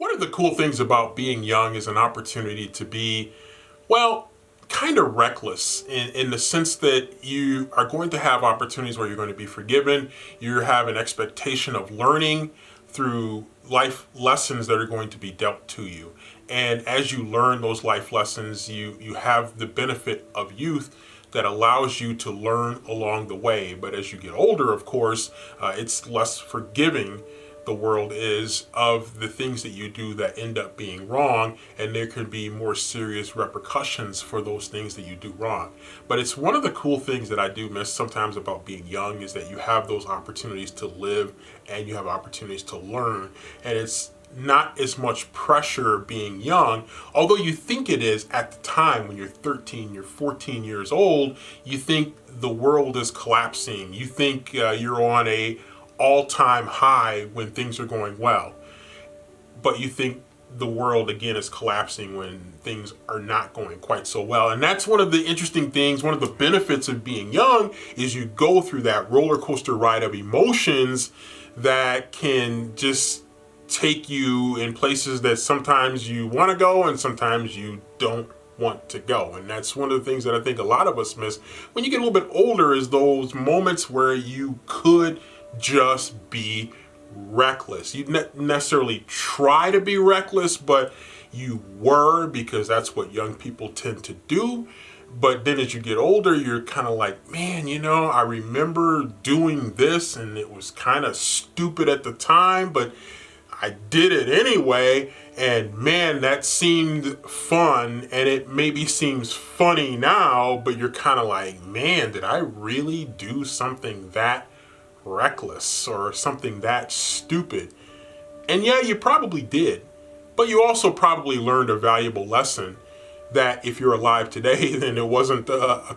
One of the cool things about being young is an opportunity to be, well, kind of reckless in the sense that you are going to have opportunities where you're going to be forgiven. You have an expectation of learning through life lessons that are going to be dealt to you. And as you learn those life lessons, you have the benefit of youth that allows you to learn along the way. But as you get older, of course, it's less forgiving, the world is, of the things that you do that end up being wrong, and there can be more serious repercussions for those things that you do wrong. But it's one of the cool things that I do miss sometimes about being young is that you have those opportunities to live and you have opportunities to learn, and it's not as much pressure being young, although you think it is at the time. When you're 13, you're 14 years old, you think the world is collapsing. You think you're on a all-time high when things are going well, but you think the world again is collapsing when things are not going quite so well. And that's one of the interesting things. One of the benefits of being young is you go through that roller coaster ride of emotions that can just take you in places that sometimes you want to go and sometimes you don't want to go. And that's one of the things that I think a lot of us miss when you get a little bit older, is those moments where you could just be reckless. You didn't necessarily try to be reckless, but you were, because that's what young people tend to do. But then as you get older, you're kind of like, man, I remember doing this and it was kind of stupid at the time, but I did it anyway, and man, that seemed fun, and it maybe seems funny now, but you're kind of like, man, did I really do something that reckless or something that stupid? And yeah, you probably did, but you also probably learned a valuable lesson that if you're alive today, then it wasn't a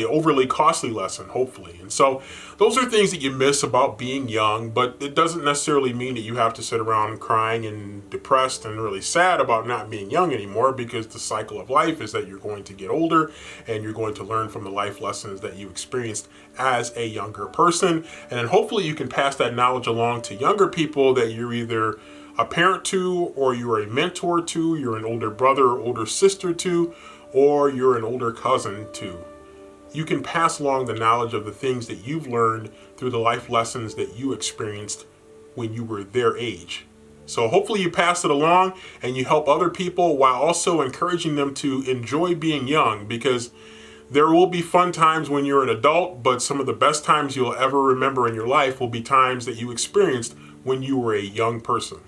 overly costly lesson, hopefully. And so those are things that you miss about being young, but it doesn't necessarily mean that you have to sit around crying and depressed and really sad about not being young anymore, because the cycle of life is that you're going to get older and you're going to learn from the life lessons that you experienced as a younger person. And then hopefully you can pass that knowledge along to younger people that you're either a parent to, or you're a mentor to, you're an older brother or older sister to, or you're an older cousin to. You can pass along the knowledge of the things that you've learned through the life lessons that you experienced when you were their age. So hopefully you pass it along and you help other people while also encouraging them to enjoy being young, because there will be fun times when you're an adult, but some of the best times you'll ever remember in your life will be times that you experienced when you were a young person.